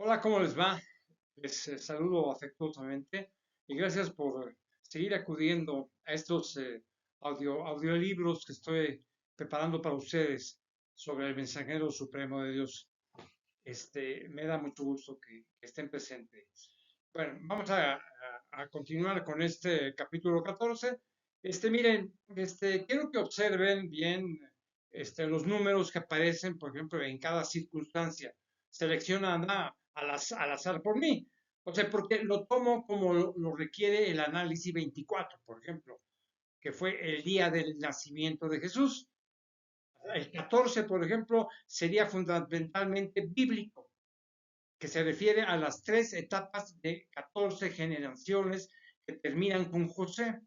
Hola, ¿cómo les va? Les saludo afectuosamente y gracias por seguir acudiendo a estos audiolibros que estoy preparando para ustedes sobre el mensajero supremo de Dios. Me da mucho gusto que estén presentes. Bueno, vamos a continuar con este capítulo 14. Miren, quiero que observen bien los números que aparecen, por ejemplo, en cada circunstancia. Seleccionada al azar por mí. O sea, porque lo tomo como lo requiere el análisis 24, por ejemplo, que fue el día del nacimiento de Jesús. El 14, por ejemplo, sería fundamentalmente bíblico, que se refiere a las tres etapas de 14 generaciones que terminan con José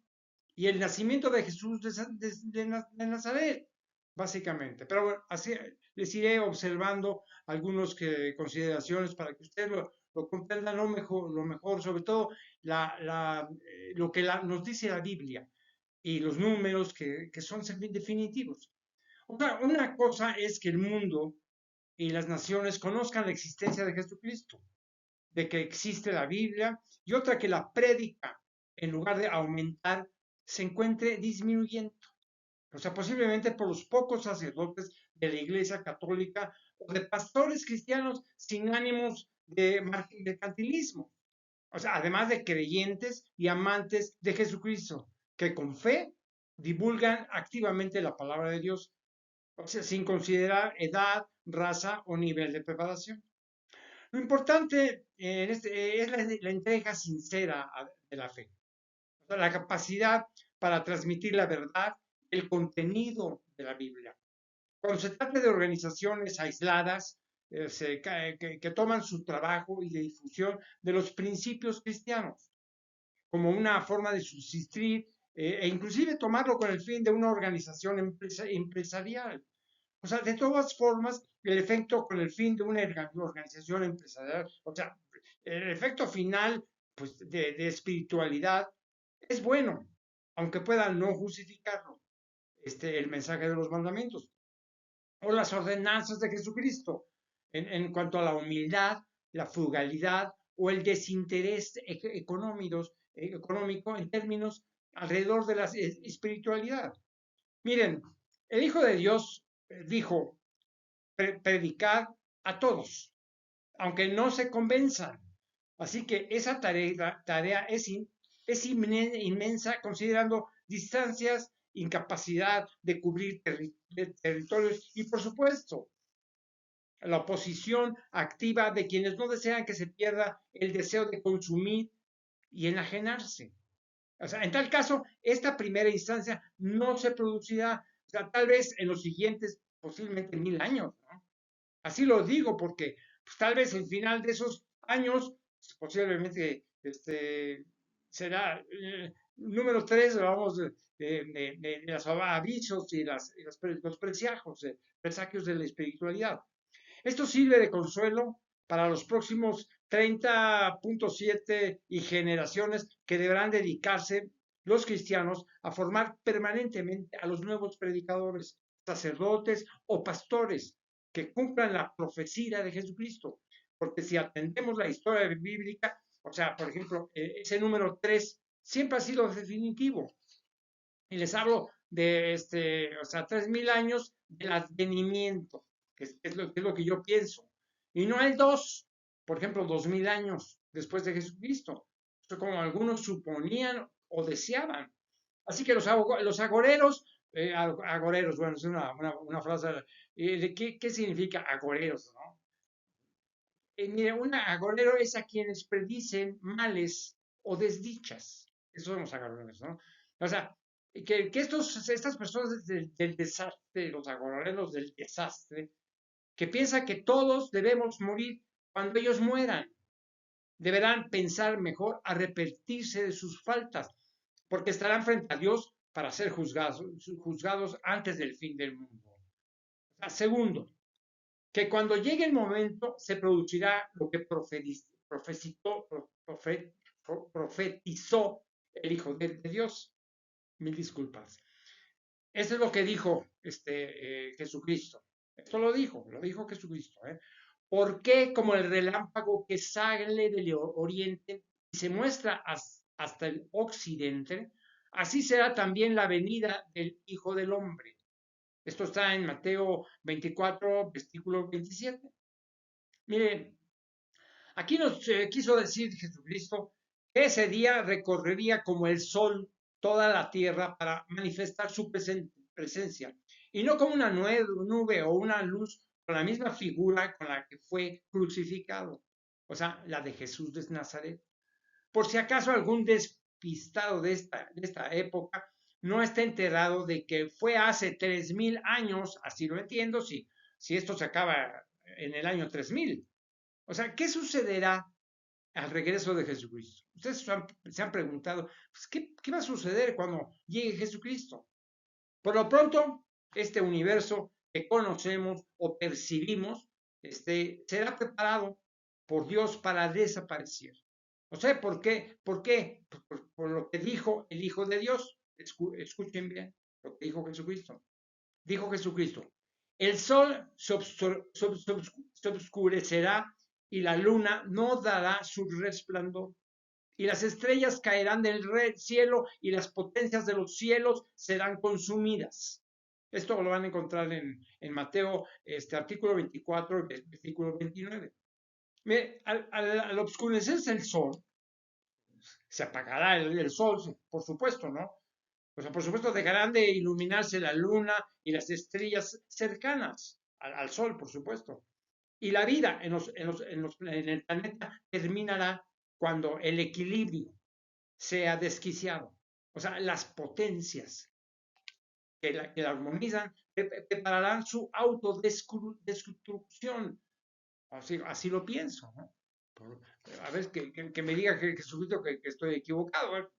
y el nacimiento de Jesús de Nazaret, básicamente. Pero bueno, así les iré observando algunas consideraciones para que ustedes lo comprendan lo mejor, sobre todo lo que nos dice la Biblia y los números que son definitivos. Una cosa es que el mundo y las naciones conozcan la existencia de Jesucristo, de que existe la Biblia, y otra que la prédica, en lugar de aumentar, se encuentre disminuyendo. O sea, posiblemente por los pocos sacerdotes de la Iglesia Católica o de pastores cristianos sin ánimos de mercantilismo. O sea, además de creyentes y amantes de Jesucristo, que con fe divulgan activamente la palabra de Dios, o sea, sin considerar edad, raza o nivel de preparación. Lo importante es la entrega sincera de la fe, o sea, la capacidad para transmitir la verdad, el contenido de la Biblia. Cuando se trata de organizaciones aisladas que toman su trabajo y de difusión de los principios cristianos como una forma de subsistir e inclusive tomarlo con el fin de una organización empresarial. O sea, de todas formas, el efecto con el fin de una organización empresarial, o sea, el efecto final pues, de espiritualidad es bueno, aunque pueda no justificarlo, el mensaje de los mandamientos o las ordenanzas de Jesucristo en cuanto a la humildad, la frugalidad o el desinterés económico en términos alrededor de la espiritualidad. Miren, el Hijo de Dios dijo, predicar a todos, aunque no se convenzan. Así que esa tarea es inmensa considerando distancias, incapacidad de cubrir territorios y, por supuesto, la oposición activa de quienes no desean que se pierda el deseo de consumir y enajenarse. O sea, en tal caso, esta primera instancia no se producirá, o sea, tal vez en los siguientes, posiblemente 1000 años, ¿no? Así lo digo porque pues, tal vez el final de esos años, posiblemente será número 3, vamos, de los avisos y los presagios de la espiritualidad. Esto sirve de consuelo para los próximos 30.7 y generaciones que deberán dedicarse los cristianos a formar permanentemente a los nuevos predicadores, sacerdotes o pastores que cumplan la profecía de Jesucristo. Porque si atendemos la historia bíblica, o sea, por ejemplo, ese número 3 siempre ha sido definitivo. Y les hablo de, o sea, 3000 años del advenimiento, que es lo que yo pienso. Y no el 2, por ejemplo, 2000 años después de Jesucristo. Esto como algunos suponían o deseaban. Así que los agoreros, agoreros, bueno, es una frase, ¿qué significa agoreros? ¿No? Mira, un agorero es a quienes predicen males o desdichas. Esos son los agoreros, ¿no? O sea, que estas personas del desastre, los agoreros del desastre, que piensan que todos debemos morir cuando ellos mueran, deberán pensar mejor arrepentirse de sus faltas, porque estarán frente a Dios para ser juzgados antes del fin del mundo. O sea, segundo, que cuando llegue el momento se producirá lo que profetizó el Hijo de Dios. Mil disculpas. Eso es lo que dijo Jesucristo. Esto lo dijo Jesucristo. ¿Por qué como el relámpago que sale del oriente y se muestra hasta el occidente? Así será también la venida del Hijo del Hombre. Esto está en Mateo 24, versículo 27. Miren, aquí nos quiso decir Jesucristo que ese día recorrería como el sol toda la tierra para manifestar su presencia y no como una nube o una luz con la misma figura con la que fue crucificado, o sea, la de Jesús de Nazaret. Por si acaso algún despistado de esta época no está enterado de que fue hace 3000 años, así lo entiendo, si esto se acaba en el año 3000. O sea, ¿qué sucederá al regreso de Jesucristo? Ustedes se han preguntado, pues, ¿qué va a suceder cuando llegue Jesucristo? Por lo pronto, este universo que conocemos o percibimos será preparado por Dios para desaparecer. O sea, ¿por qué? ¿Por qué? Por lo que dijo el Hijo de Dios. Escuchen bien lo que dijo Jesucristo. Dijo Jesucristo, el sol se obscurecerá y la luna no dará su resplandor. Y las estrellas caerán del cielo y las potencias de los cielos serán consumidas. Esto lo van a encontrar en Mateo, artículo 24, versículo 29. Mire, al oscurecerse el sol, se apagará el sol, por supuesto, ¿no? O sea, por supuesto, dejarán de iluminarse la luna y las estrellas cercanas al sol, por supuesto. Y la vida en el planeta terminará cuando el equilibrio sea desquiciado. O sea, las potencias que la armonizan prepararán su autodestrucción. Así lo pienso, ¿no? A ver, que me diga Jesucristo que estoy equivocado.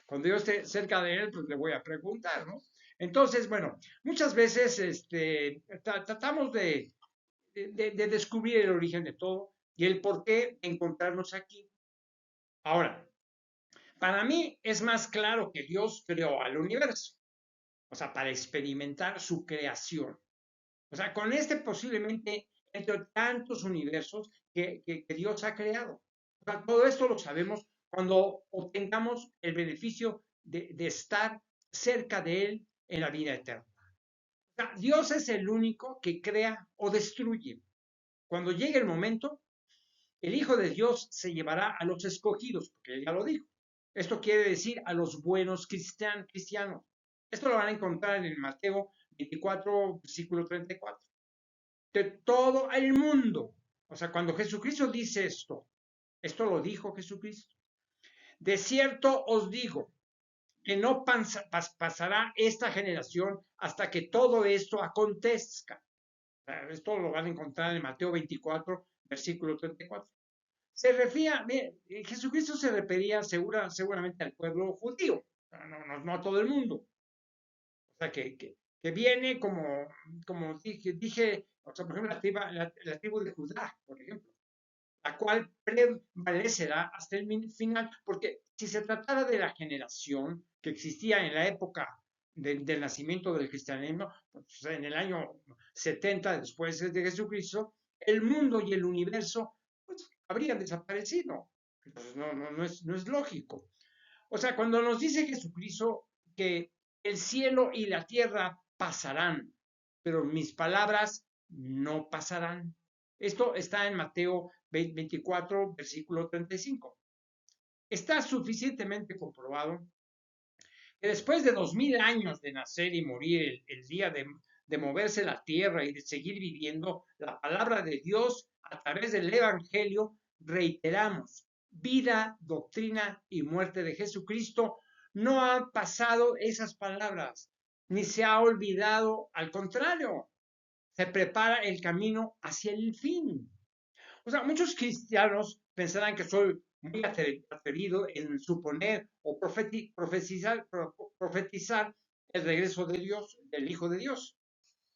Cuando yo esté cerca de él, pues le voy a preguntar, ¿no? Entonces, bueno, muchas veces tratamos de descubrir el origen de todo y el por qué encontrarnos aquí. Ahora, para mí es más claro que Dios creó al universo, o sea, para experimentar su creación. O sea, con posiblemente entre tantos universos que Dios ha creado. O sea, todo esto lo sabemos cuando obtengamos el beneficio de estar cerca de Él en la vida eterna. O sea, Dios es el único que crea o destruye. Cuando llegue el momento, el Hijo de Dios se llevará a los escogidos, porque Él ya lo dijo. Esto quiere decir a los buenos cristianos. Esto lo van a encontrar en Mateo 24, versículo 34. De todo el mundo. O sea, cuando Jesucristo dice esto lo dijo Jesucristo. De cierto os digo que no pasará esta generación hasta que todo esto acontezca. Esto lo van a encontrar en Mateo 24, versículo 34. Se refería, Jesucristo se refería seguramente al pueblo judío, no a todo el mundo. O sea, que viene como dije, o sea, por ejemplo, la tribu de Judá, por ejemplo, la cual prevalecerá hasta el final, porque si se tratara de la generación que existía en la época del nacimiento del cristianismo, pues, en el año 70 después de Jesucristo, el mundo y el universo pues, habrían desaparecido. Entonces no es lógico. O sea, cuando nos dice Jesucristo que el cielo y la tierra pasarán, pero mis palabras no pasarán. Esto está en Mateo 24, versículo 35. Está suficientemente comprobado que después de 2000 años de nacer y morir, el día de moverse la tierra y de seguir viviendo, la palabra de Dios a través del Evangelio, reiteramos, vida, doctrina y muerte de Jesucristo, no han pasado esas palabras, ni se ha olvidado, al contrario, se prepara el camino hacia el fin. O sea, muchos cristianos pensarán que soy muy atrevido en suponer o profetizar el regreso de Dios, del Hijo de Dios.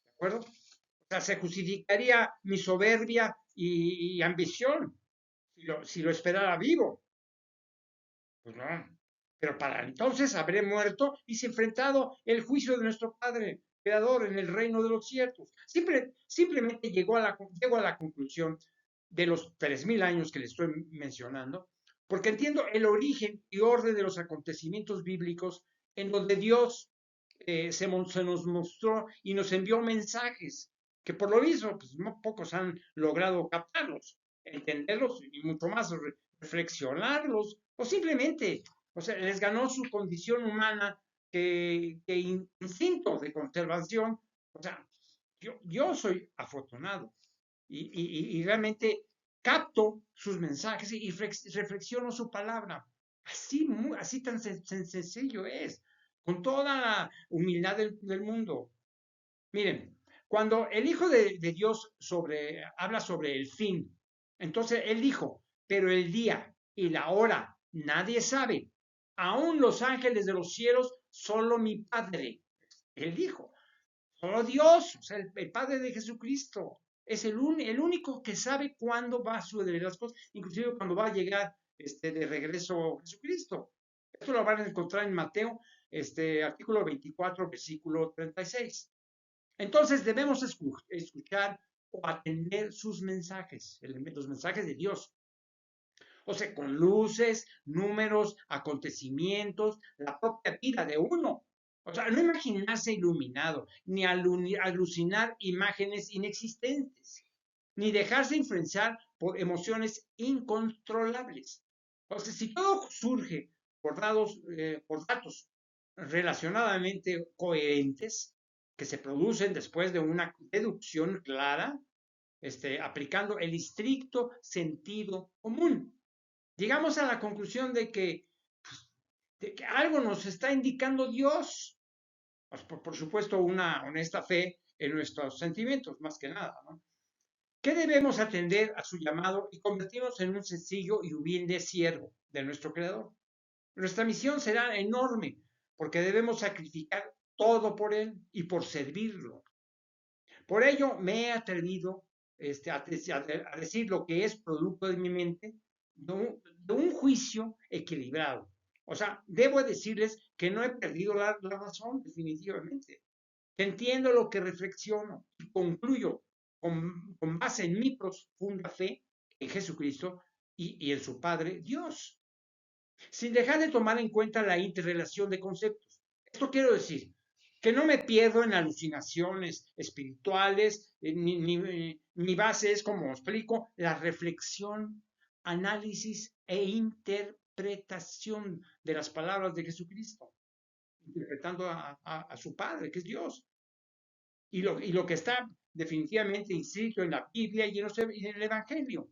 ¿De acuerdo? O sea, se justificaría mi soberbia y ambición si lo esperara vivo. Pues no. Pero para entonces habré muerto y se enfrentado el juicio de nuestro Padre. creador en el reino de los ciertos. Simplemente llego a la conclusión de los 3000 años que le estoy mencionando, porque entiendo el origen y orden de los acontecimientos bíblicos en donde Dios se nos mostró y nos envió mensajes que por lo visto pues, no pocos han logrado captarlos, entenderlos y mucho más reflexionarlos o simplemente, o sea, les ganó su condición humana que instinto de conservación. O sea, yo soy afortunado y realmente capto sus mensajes y reflexiono su palabra. Así tan sencillo es, con toda la humildad del mundo. Miren, cuando el Hijo de Dios habla sobre el fin, entonces él dijo, pero el día y la hora nadie sabe, aún los ángeles de los cielos, solo mi Padre. Él dijo, solo Dios, o sea, el Padre de Jesucristo, es el único que sabe cuándo va a suceder las cosas, inclusive cuando va a llegar de regreso Jesucristo. Esto lo van a encontrar en Mateo, artículo 24, versículo 36. Entonces debemos escuchar o atender sus mensajes, los mensajes de Dios. O sea, con luces, números, acontecimientos, la propia vida de uno. O sea, no imaginarse iluminado, ni alucinar imágenes inexistentes, ni dejarse influenciar por emociones incontrolables. O sea, si todo surge por datos relacionadamente coherentes, que se producen después de una deducción clara, aplicando el estricto sentido común. Llegamos a la conclusión de que algo nos está indicando Dios. Pues, por supuesto, una honesta fe en nuestros sentimientos, más que nada, ¿no? ¿Qué debemos atender a su llamado y convertirnos en un sencillo y humilde siervo de nuestro Creador? Nuestra misión será enorme porque debemos sacrificar todo por Él y por servirlo. Por ello me he atrevido a decir lo que es producto de mi mente, de un juicio equilibrado. O sea, debo decirles que no he perdido la razón, definitivamente. Que entiendo lo que reflexiono y concluyo con base en mi profunda fe en Jesucristo y en su Padre Dios, sin dejar de tomar en cuenta la interrelación de conceptos. Esto quiero decir, que no me pierdo en alucinaciones espirituales, mi base es, como explico, la reflexión, análisis e interpretación de las palabras de Jesucristo, interpretando a su Padre, que es Dios, y lo que está definitivamente inscrito en la Biblia y en el Evangelio.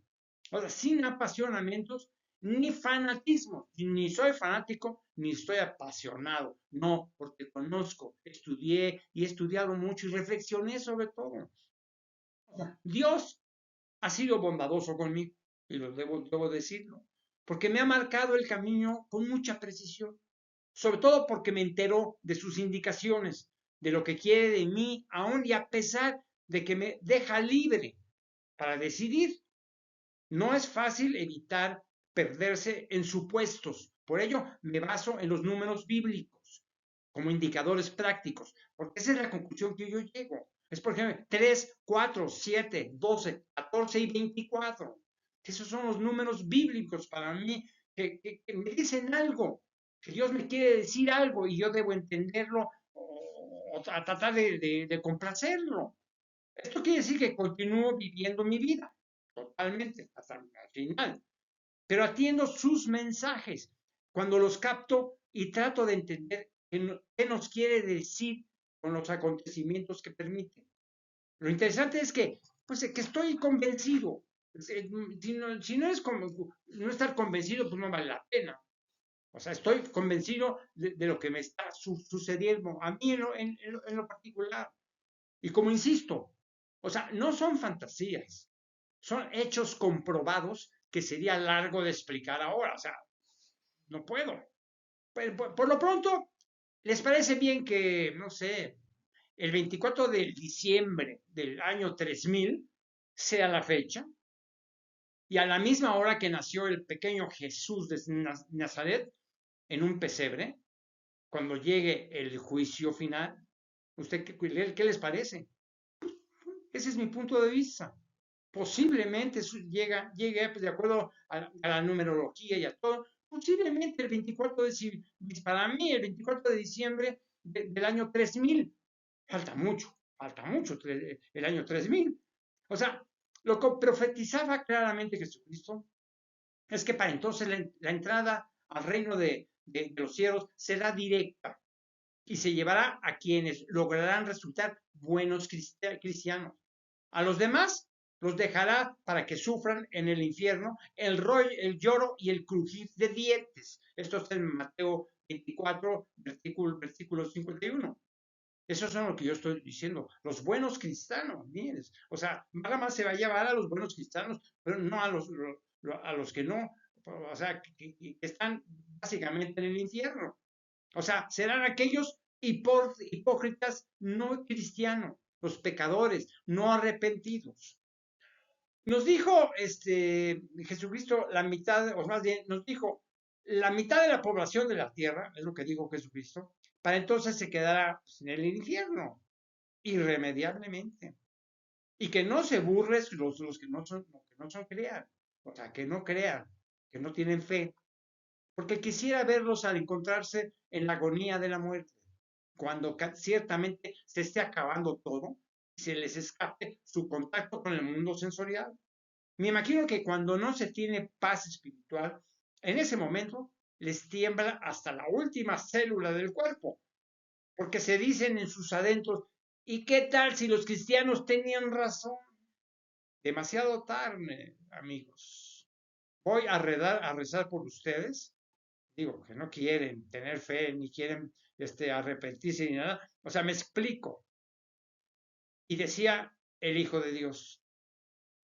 O sea, sin apasionamientos ni fanatismo. Ni soy fanático, ni estoy apasionado. No, porque conozco, estudié y he estudiado mucho y reflexioné sobre todo. O sea, Dios ha sido bondadoso conmigo, y lo debo decirlo, porque me ha marcado el camino con mucha precisión, sobre todo porque me enteró de sus indicaciones, de lo que quiere de mí, aún y a pesar de que me deja libre para decidir. No es fácil evitar perderse en supuestos. Por ello, me baso en los números bíblicos como indicadores prácticos, porque esa es la conclusión que yo llego. Es, por ejemplo, 3, 4, 7, 12, 14 y 24. Esos son los números bíblicos para mí que me dicen algo, que Dios me quiere decir algo y yo debo entenderlo o tratar de complacerlo. Esto quiere decir que continúo viviendo mi vida totalmente hasta el final, pero atiendo sus mensajes cuando los capto y trato de entender qué nos quiere decir con los acontecimientos que permite. Lo interesante es pues, que estoy convencido. Si no es como no estar convencido, pues no vale la pena. O sea, estoy convencido de lo que me está sucediendo a mí en lo particular. Y como insisto, o sea, no son fantasías, son hechos comprobados que sería largo de explicar ahora. O sea, no puedo. Por lo pronto, ¿les parece bien que, no sé, el 24 de diciembre del año 3000 sea la fecha? Y a la misma hora que nació el pequeño Jesús de Nazaret en un pesebre, cuando llegue el juicio final. ¿Qué les parece? Ese es mi punto de vista. Posiblemente eso llegue pues, de acuerdo a la numerología y a todo, posiblemente el 24 de, para mí el 24 de diciembre del año 3000, falta mucho el año 3000. O sea, lo que profetizaba claramente Jesucristo es que para entonces la entrada al reino de los cielos será directa y se llevará a quienes lograrán resultar buenos cristianos. A los demás los dejará para que sufran en el infierno el lloro y el crujir de dientes. Esto está en Mateo 24, versículo 51. Eso es lo que yo estoy diciendo. Los buenos cristianos, miren. O sea, nada más se va a llevar a los buenos cristianos, pero no a los que no, o sea, que están básicamente en el infierno. O sea, serán aquellos hipócritas no cristianos, los pecadores, no arrepentidos. Nos dijo Jesucristo la mitad, o más bien, nos dijo la mitad de la población de la tierra, es lo que dijo Jesucristo, para entonces se quedará pues, en el infierno, irremediablemente. Y que no se burles los que no son crean, o sea, que no crean, que no tienen fe, porque quisiera verlos al encontrarse en la agonía de la muerte, cuando ciertamente se esté acabando todo y se les escape su contacto con el mundo sensorial. Me imagino que cuando no se tiene paz espiritual, en ese momento les tiembla hasta la última célula del cuerpo, porque se dicen en sus adentros, ¿y qué tal si los cristianos tenían razón? Demasiado tarde, amigos. Voy a rezar por ustedes, digo, que no quieren tener fe, ni quieren arrepentirse ni nada. O sea, me explico. Y decía el Hijo de Dios.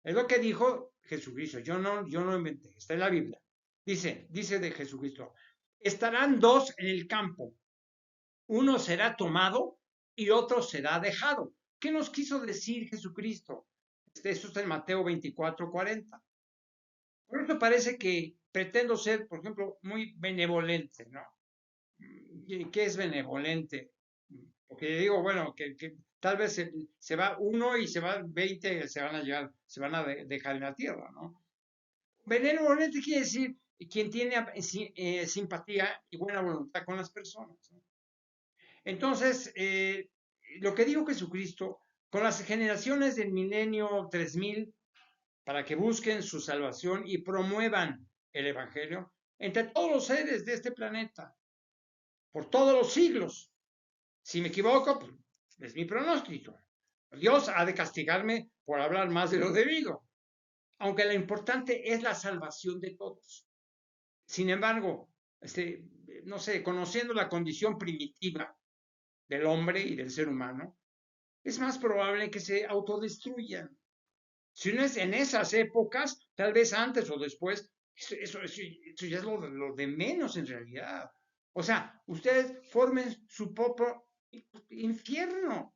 Es lo que dijo Jesucristo. Yo no inventé. Está en la Biblia. Dice de Jesucristo. Estarán dos en el campo. Uno será tomado y otro será dejado. ¿Qué nos quiso decir Jesucristo? Eso está en Mateo 24:40. Por eso parece que pretendo ser, por ejemplo, muy benevolente, ¿no? ¿Qué es benevolente? Porque digo, bueno, que tal vez se va uno y se van 20, se van a llevar, se van a dejar en la tierra, ¿no? Benevolente quiere decir quien tiene simpatía y buena voluntad con las personas, ¿no? Entonces, lo que dijo Jesucristo, con las generaciones del milenio 3000, para que busquen su salvación y promuevan el Evangelio entre todos los seres de este planeta, por todos los siglos. Si me equivoco, pues es mi pronóstico. Dios ha de castigarme por hablar más de lo debido, aunque lo importante es la salvación de todos. Sin embargo, no sé, conociendo la condición primitiva del hombre y del ser humano, es más probable que se autodestruyan. Si no es en esas épocas, tal vez antes o después, eso ya es lo de menos en realidad. O sea, ustedes formen su propio infierno.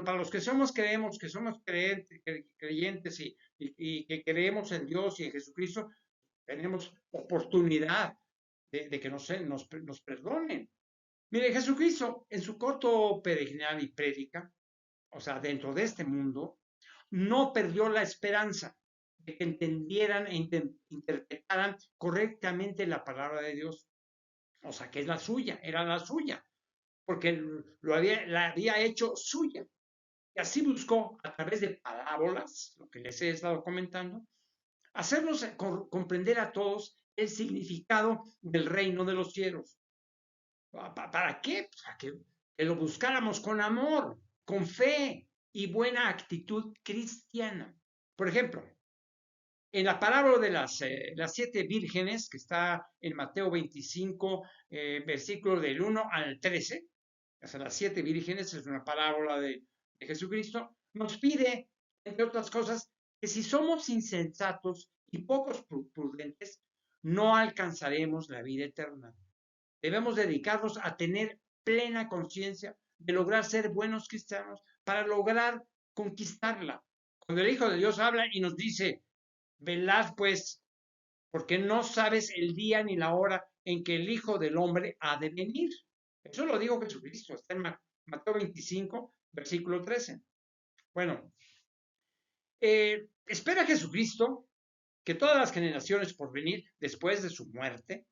Para los que creemos, que somos creyentes y que creemos en Dios y en Jesucristo, tenemos oportunidad de que nos perdonen. Mire, Jesucristo en su corto peregrinar y prédica, o sea, dentro de este mundo, no perdió la esperanza de que entendieran e interpretaran correctamente la palabra de Dios. O sea, que es la suya, era la suya, porque la había hecho suya. Y así buscó, a través de parábolas, lo que les he estado comentando, hacernos comprender a todos el significado del reino de los cielos. ¿Para qué? Para que lo buscáramos con amor, con fe y buena actitud cristiana. Por ejemplo, en la parábola de las 7 vírgenes, que está en Mateo 25, versículo del 1 al 13, o sea, las 7 vírgenes es una parábola de Jesucristo, nos pide, entre otras cosas, que si somos insensatos y pocos prudentes, no alcanzaremos la vida eterna. Debemos dedicarnos a tener plena conciencia de lograr ser buenos cristianos para lograr conquistarla. Cuando el Hijo de Dios habla y nos dice, velad pues, porque no sabes el día ni la hora en que el Hijo del Hombre ha de venir. Eso lo dijo Jesucristo, está en Mateo 25, versículo 13. Bueno, espera Jesucristo que todas las generaciones por venir después de su muerte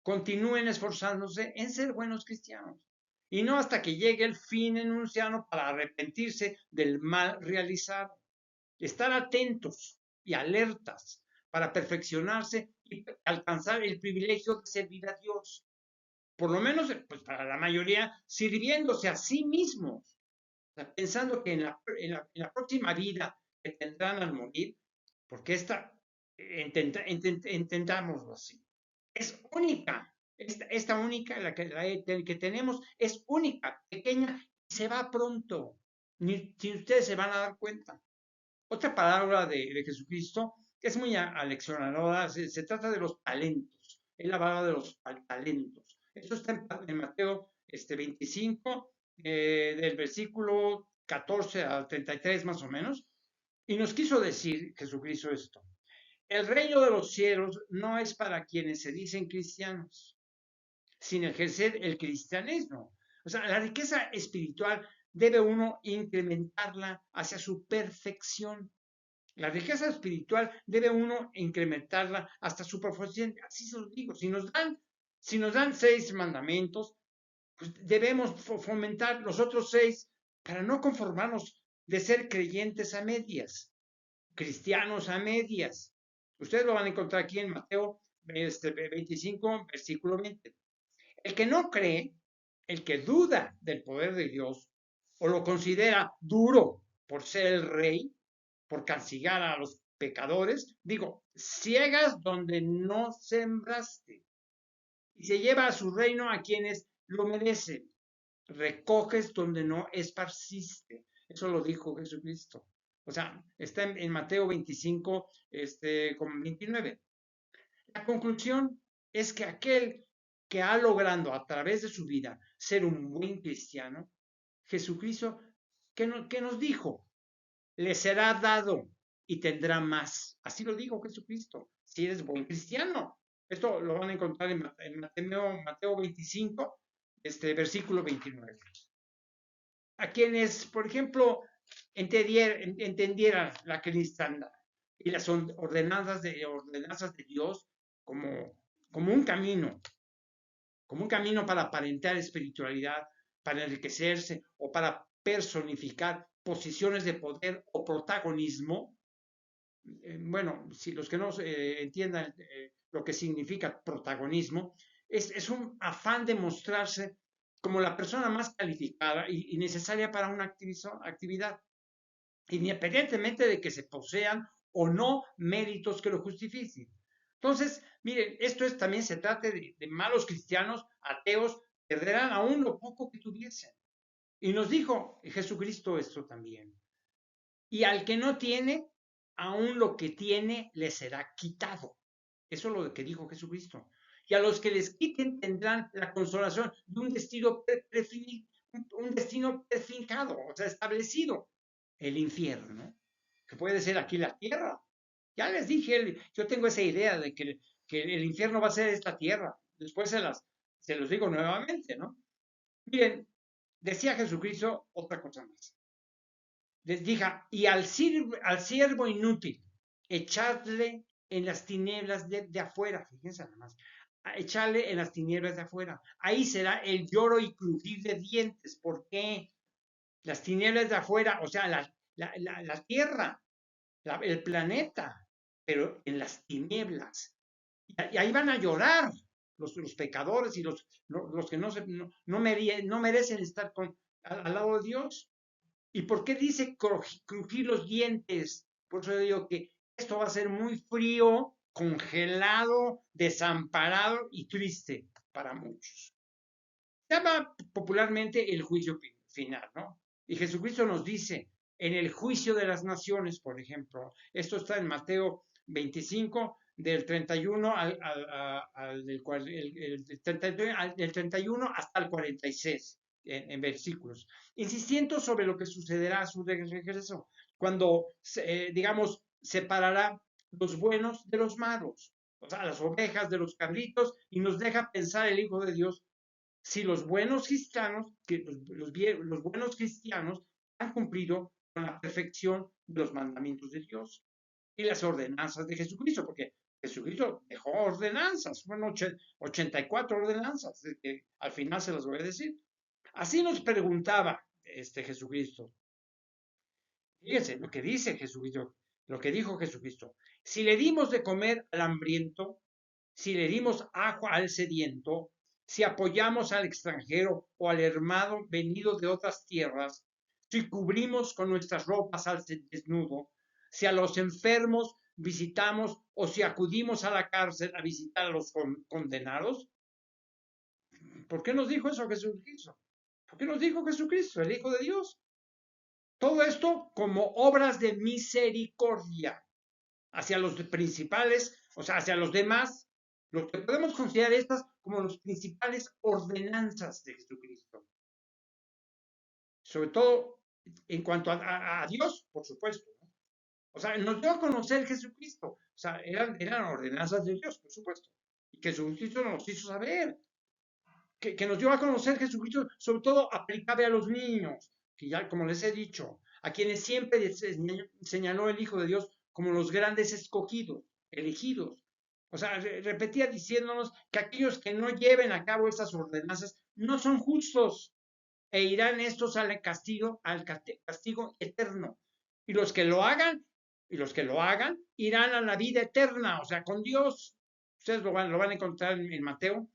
continúen esforzándose en ser buenos cristianos, y no hasta que llegue el fin enunciado para arrepentirse del mal realizado. Estar atentos y alertas para perfeccionarse y alcanzar el privilegio de servir a Dios. Por lo menos, pues para la mayoría, sirviéndose a sí mismos, o sea, pensando que en la próxima vida que tendrán al morir, porque intentámoslo así, es única. Esta única, la que tenemos, es única, pequeña, y se va pronto. Si ustedes se van a dar cuenta. Otra palabra de Jesucristo que es muy aleccionadora, se trata de los talentos. Él hablaba de los talentos. Esto está en Mateo 25, del versículo 14 al 33 más o menos. Y nos quiso decir Jesucristo esto. El reino de los cielos no es para quienes se dicen cristianos, sin ejercer el cristianismo. O sea, la riqueza espiritual debe uno incrementarla hacia su perfección. La riqueza espiritual debe uno incrementarla hasta su perfección. Así se lo digo. Si nos dan 6 mandamientos, pues debemos fomentar los otros 6 para no conformarnos de ser creyentes a medias, cristianos a medias. Ustedes lo van a encontrar aquí en Mateo 25, versículo 20. El que no cree, el que duda del poder de Dios o lo considera duro por ser el rey, por castigar a los pecadores, digo, ciegas donde no sembraste, y se lleva a su reino a quienes lo merecen, recoges donde no esparciste. Eso lo dijo Jesucristo. O sea, está en Mateo 25, con 29. La conclusión es que aquel que ha logrado a través de su vida ser un buen cristiano, Jesucristo, ¿qué nos dijo? Le será dado y tendrá más. Así lo dijo Jesucristo, si eres buen cristiano. Esto lo van a encontrar en Mateo 25, versículo 29. A quienes, por ejemplo, entendieran la cristiandad y las ordenanzas de Dios como, como un camino, para aparentar espiritualidad, para enriquecerse o para personificar posiciones de poder o protagonismo. Bueno, si los que no entiendan lo que significa protagonismo, es un afán de mostrarse como la persona más calificada y necesaria para una actividad, independientemente de que se posean o no méritos que lo justifiquen. Entonces, miren, también se trata de malos cristianos, ateos, perderán aún lo poco que tuviesen. Y nos dijo Jesucristo esto también. Y al que no tiene, aún lo que tiene le será quitado. Eso es lo que dijo Jesucristo. Y a los que les quiten tendrán la consolación de un destino prefincado, o sea, establecido, el infierno, que puede ser aquí la tierra. Ya les dije, yo tengo esa idea de que el infierno va a ser esta tierra. Después se los digo nuevamente, ¿no? Miren, decía Jesucristo otra cosa más. Les dije, y al siervo inútil, echadle en las tinieblas de afuera, fíjense nada más, echarle en las tinieblas de afuera. Ahí será el lloro y crujir de dientes. ¿Por qué? Las tinieblas de afuera, o sea, la tierra, el planeta, pero en las tinieblas. Y ahí van a llorar los pecadores y los que no merecen estar al lado de Dios. ¿Y por qué dice crujir los dientes? Por eso digo que esto va a ser muy frío, congelado, desamparado y triste para muchos. Se llama popularmente el juicio final, ¿no? Y Jesucristo nos dice, en el juicio de las naciones, por ejemplo, esto está en Mateo 25, del 31 del 31 hasta el 46 en versículos, insistiendo sobre lo que sucederá a su regreso, cuando, digamos, separará los buenos de los malos, o sea, las ovejas de los cabritos, y nos deja pensar el Hijo de Dios si los buenos cristianos, los buenos cristianos han cumplido con la perfección de los mandamientos de Dios y las ordenanzas de Jesucristo, porque Jesucristo dejó ordenanzas, fueron 84 ordenanzas, que al final se las voy a decir. Así nos preguntaba Jesucristo. Fíjense lo que dice Jesucristo, lo que dijo Jesucristo. Si le dimos de comer al hambriento, si le dimos agua al sediento, si apoyamos al extranjero o al hermano venido de otras tierras, si cubrimos con nuestras ropas al desnudo, si a los enfermos visitamos o si acudimos a la cárcel a visitar a los condenados. ¿Por qué nos dijo eso Jesucristo? ¿Por qué nos dijo Jesucristo, el Hijo de Dios? Todo esto como obras de misericordia hacia los principales, o sea, hacia los demás, lo que podemos considerar estas como las principales ordenanzas de Jesucristo. Sobre todo en cuanto a Dios, por supuesto. O sea, nos dio a conocer Jesucristo. O sea, eran ordenanzas de Dios, por supuesto. Y que Jesucristo nos hizo saber. Que nos dio a conocer Jesucristo, sobre todo aplicable a los niños, que ya, como les he dicho, a quienes siempre señaló el Hijo de Dios como los grandes escogidos, elegidos. O sea, repetía diciéndonos que aquellos que no lleven a cabo estas ordenanzas no son justos e irán estos al castigo eterno. Y los que lo hagan, irán a la vida eterna, o sea, con Dios. Ustedes lo van a encontrar en Mateo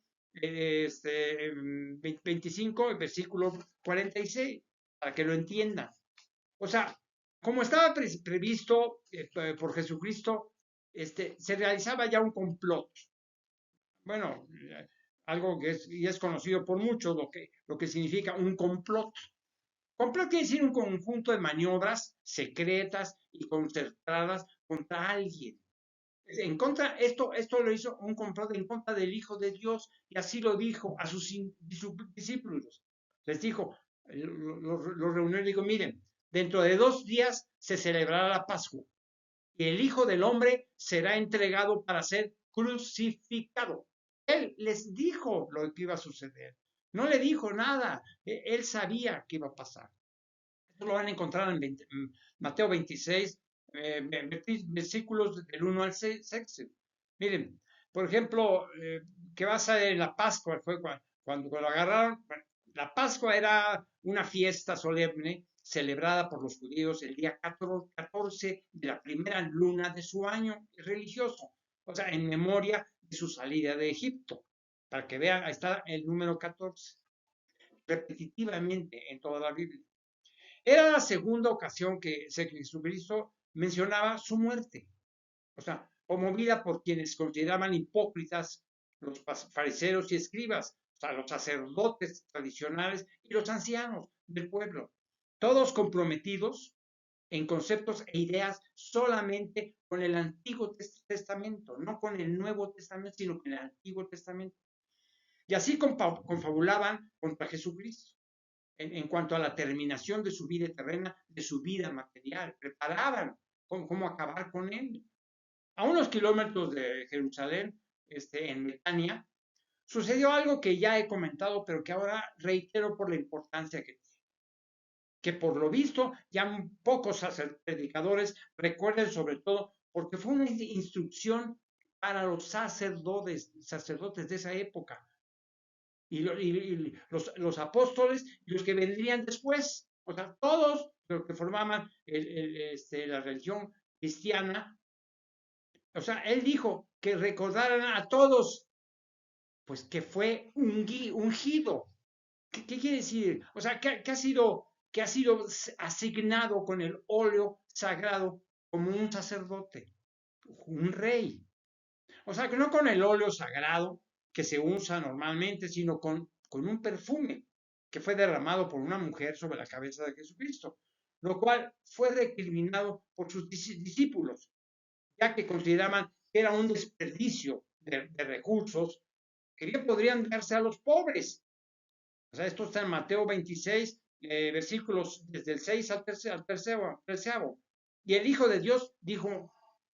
25, versículo 46, para que lo entiendan. O sea, como estaba previsto por Jesucristo, se realizaba ya un complot. Bueno, algo que es conocido por muchos, lo que significa un complot. Complot quiere decir un conjunto de maniobras secretas y concertadas contra alguien. En contra, esto lo hizo un complot en contra del Hijo de Dios, y así lo dijo a sus discípulos. Les dijo, los reunió y dijo, miren, dentro de 2 días se celebrará la Pascua y el Hijo del Hombre será entregado para ser crucificado. Él les dijo lo que iba a suceder. No le dijo nada. Él sabía que iba a pasar. Esto lo van a encontrar en Mateo 26, versículos del 1 al 6. Miren, por ejemplo, ¿qué va a ser en la Pascua? Fue cuando lo agarraron. La Pascua era una fiesta solemne celebrada por los judíos el día 14 de la primera luna de su año religioso, o sea, en memoria de su salida de Egipto. Para que vean, ahí está el número 14, repetitivamente en toda la Biblia. Era la segunda ocasión que Jesucristo mencionaba su muerte, o sea, promovida por quienes consideraban hipócritas los fariseos y escribas, o sea, los sacerdotes tradicionales y los ancianos del pueblo, todos comprometidos en conceptos e ideas solamente con el Antiguo Testamento, no con el Nuevo Testamento, sino con el Antiguo Testamento. Y así confabulaban contra Jesucristo en cuanto a la terminación de su vida terrena, de su vida material, preparaban cómo acabar con él. A unos kilómetros de Jerusalén, en Betania, sucedió algo que ya he comentado, pero que ahora reitero por la importancia que tiene. Que por lo visto ya pocos predicadores recuerden, sobre todo porque fue una instrucción para los sacerdotes de esa época. Y los apóstoles y los que vendrían después, o sea, todos los que formaban la religión cristiana. O sea, él dijo que recordaran a todos, pues que fue ungido. ¿Qué quiere decir? O sea, que ha sido asignado con el óleo sagrado como un sacerdote, un rey. O sea, que no con el óleo sagrado que se usa normalmente, sino con un perfume que fue derramado por una mujer sobre la cabeza de Jesucristo, lo cual fue recriminado por sus discípulos, ya que consideraban que era un desperdicio de recursos que bien podrían darse a los pobres. O sea, esto está en Mateo 26, versículos desde el 6 al 13. Y el Hijo de Dios dijo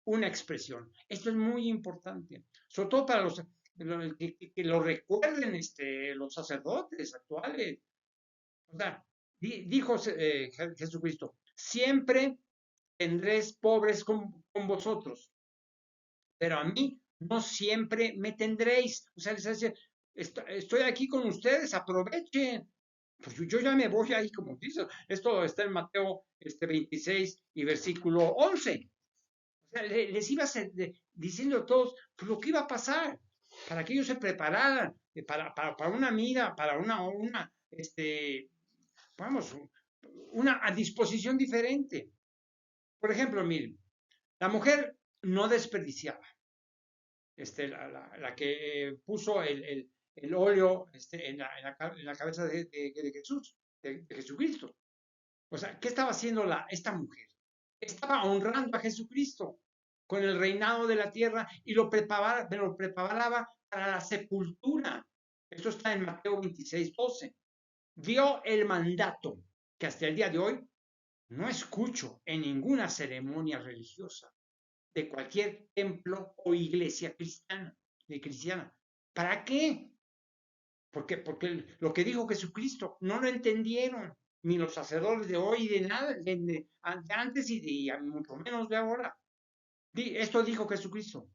una expresión. Esto es muy importante, sobre todo para los que lo recuerden los sacerdotes actuales. O sea, dijo Jesucristo, siempre tendréis pobres con vosotros, pero a mí no siempre me tendréis. O sea, les dice, estoy aquí con ustedes, aprovechen. Pues yo ya me voy ahí, como dice. Esto está en Mateo 26 y versículo 11. O sea, les iba diciendo a todos pues, lo que iba a pasar, para que ellos se prepararan, para una vida, para vamos, una a disposición diferente. Por ejemplo, miren, la mujer no desperdiciaba. La que puso el óleo en la cabeza de Jesús, de Jesucristo. O sea, ¿qué estaba haciendo esta mujer? Estaba honrando a Jesucristo con el reinado de la tierra y lo preparaba para la sepultura. Esto está en Mateo 26:12. Dio el mandato que hasta el día de hoy no escucho en ninguna ceremonia religiosa de cualquier templo o iglesia cristiana. ¿Para qué? Porque lo que dijo Jesucristo no lo entendieron ni los sacerdotes de hoy, de nada, de antes y mucho menos de ahora. Esto dijo Jesucristo.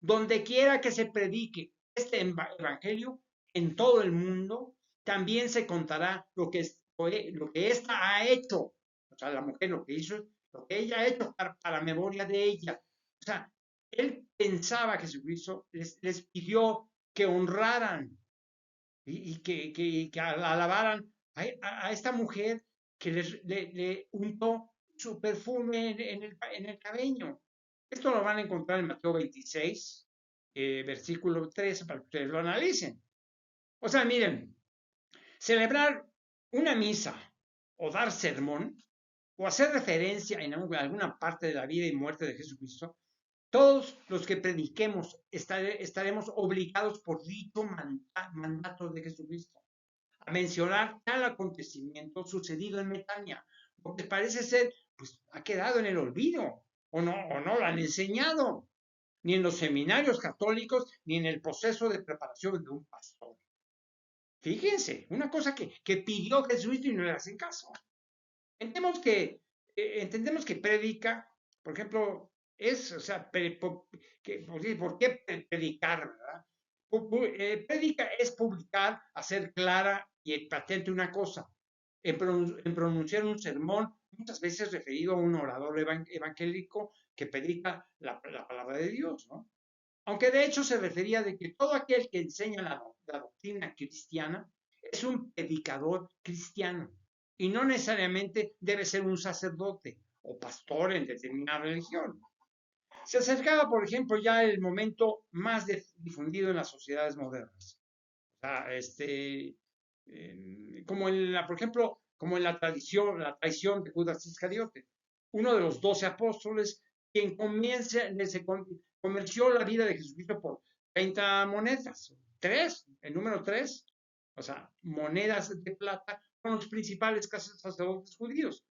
Donde quiera que se predique este evangelio en todo el mundo, también se contará lo que ésta ha hecho. O sea, la mujer lo que hizo, lo que ella ha hecho para memoria de ella. O sea, él pensaba, Jesucristo les pidió que honraran y que alabaran a esta mujer que le untó su perfume en el cabello. Esto lo van a encontrar en Mateo 26, versículo 13, para que ustedes lo analicen. O sea, miren, celebrar una misa o dar sermón o hacer referencia en alguna parte de la vida y muerte de Jesucristo, todos los que prediquemos estaremos obligados por dicho mandato de Jesucristo a mencionar tal acontecimiento sucedido en Betania, porque parece ser, pues ha quedado en el olvido, o no lo han enseñado, ni en los seminarios católicos, ni en el proceso de preparación de un pastor. Fíjense, una cosa que pidió Jesucristo y no le hacen caso. Entendemos que predica, por ejemplo, o sea, ¿por qué predicar, verdad? Predica es publicar, hacer clara y patente una cosa, en pronunciar un sermón, muchas veces referido a un orador evangélico que predica la palabra de Dios, ¿no? Aunque de hecho se refería de que todo aquel que enseña la doctrina cristiana es un predicador cristiano y no necesariamente debe ser un sacerdote o pastor en determinada religión. Se acercaba, por ejemplo, ya el momento más difundido en las sociedades modernas. O sea, por ejemplo, como en la traición de Judas Iscariote, uno de los 12 apóstoles, quien comerció la vida de Jesucristo por 30 monedas, el número 3, o sea, monedas de plata, con los principales sacerdotes judíos,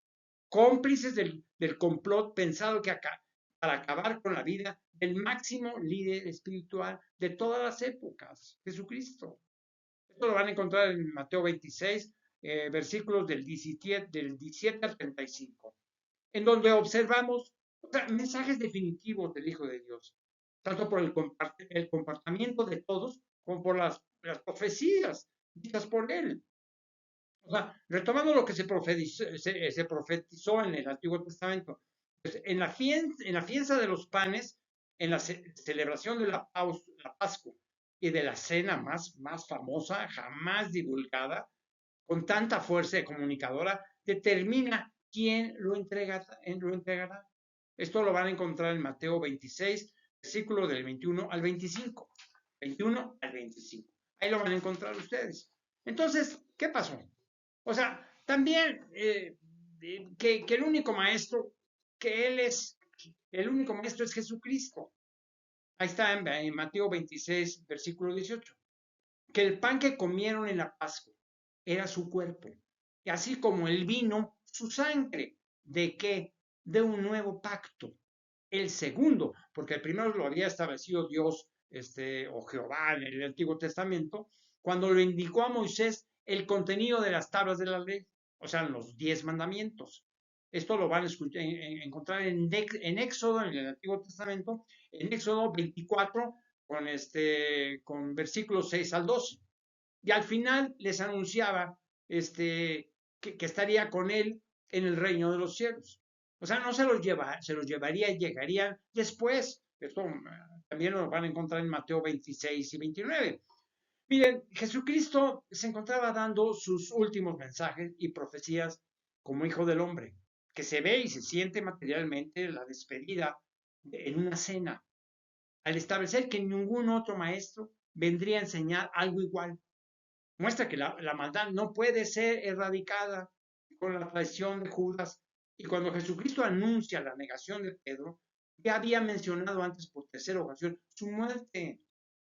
cómplices del complot pensado para acabar con la vida del máximo líder espiritual de todas las épocas, Jesucristo. Esto lo van a encontrar en Mateo 26, versículos del 17 al 35, en donde observamos mensajes definitivos del Hijo de Dios, tanto por el comportamiento de todos como por las profecías dichas por él. O sea, retomando lo que se profetizó en el Antiguo Testamento, pues en la fiesta de los panes, en la celebración de la Pascua y de la cena más famosa, jamás divulgada, con tanta fuerza comunicadora, determina quién lo entregará. Esto lo van a encontrar en Mateo 26, versículo del 21 al 25. 21 al 25. Ahí lo van a encontrar ustedes. Entonces, ¿qué pasó? O sea, también que el único maestro, el único maestro es Jesucristo. Ahí está en Mateo 26, versículo 18. Que el pan que comieron en la Pascua era su cuerpo, y así como el vino, su sangre. ¿De qué? De un nuevo pacto. El segundo, porque el primero lo había establecido Dios o Jehová en el Antiguo Testamento, cuando le indicó a Moisés el contenido de las tablas de la ley, o sea, los 10 mandamientos. Esto lo van a encontrar en Éxodo, en el Antiguo Testamento, en Éxodo 24, con versículos 6 al 12. Y al final les anunciaba que estaría con él en el reino de los cielos. O sea, no se los llevaría y llegarían después. Esto también lo van a encontrar en Mateo 26 y 29. Miren, Jesucristo se encontraba dando sus últimos mensajes y profecías como hijo del hombre, que se ve y se siente materialmente la despedida en una cena, al establecer que ningún otro maestro vendría a enseñar algo igual. Muestra que la maldad no puede ser erradicada con la traición de Judas. Y cuando Jesucristo anuncia la negación de Pedro, ya había mencionado antes por tercera ocasión su muerte.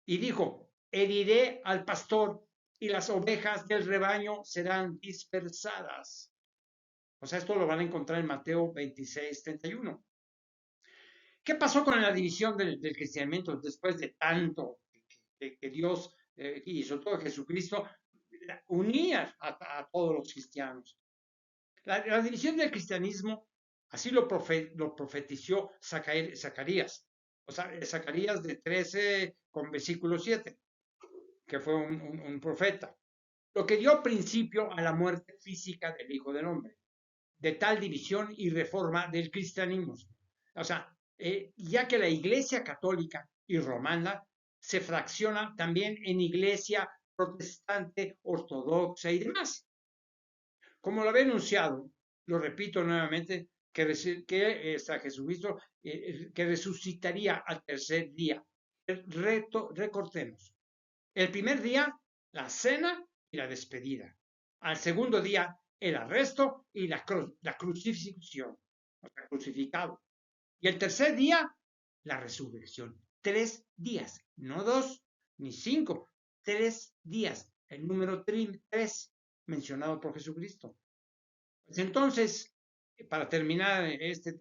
Y dijo, heriré al pastor y las ovejas del rebaño serán dispersadas. O sea, esto lo van a encontrar en Mateo 26, 31. ¿Qué pasó con la división del cristianismo después de tanto que Dios y sobre todo Jesucristo unía a todos los cristianos? La división del cristianismo, así lo profetizó Zacarías, o sea, Zacarías de 13 con versículo 7, que fue un profeta, lo que dio principio a la muerte física del Hijo del Hombre, de tal división y reforma del cristianismo. O sea, ya que la Iglesia católica y romana se fracciona también en Iglesia protestante, ortodoxa y demás. Como lo había anunciado, lo repito nuevamente, que Jesucristo que resucitaría al tercer día. Recortemos. El primer día, la cena y la despedida. Al segundo día, el arresto y la crucifixión, o sea, crucificado. Y el tercer día, la resurrección. 3 días, no 2 ni 5, 3 días. El número 3 mencionado por Jesucristo. Pues entonces, para terminar este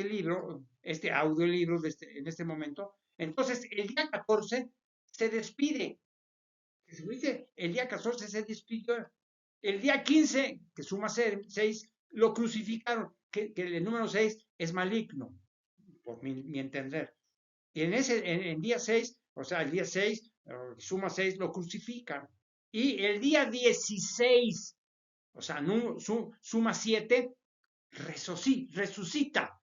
libro, este audiolibro en este momento, entonces el día 14 se despide. El día 14 se despidió. El día 15, que suma 6, lo crucificaron, que el número 6 es maligno, por mi entender. Y en día 6, o sea, el día 6, suma 6, lo crucifican. Y el día 16, o sea, suma 7, resucita.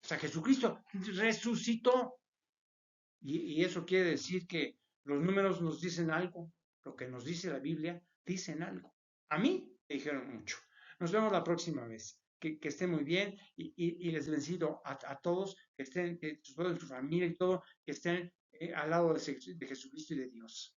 O sea, Jesucristo resucitó. Y eso quiere decir que los números nos dicen algo. Lo que nos dice la Biblia, dicen algo. A mí me dijeron mucho. Nos vemos la próxima vez. Que estén muy bien y les bendigo a todos, que estén, toda su familia y todo, que estén al lado de Jesucristo y de Dios.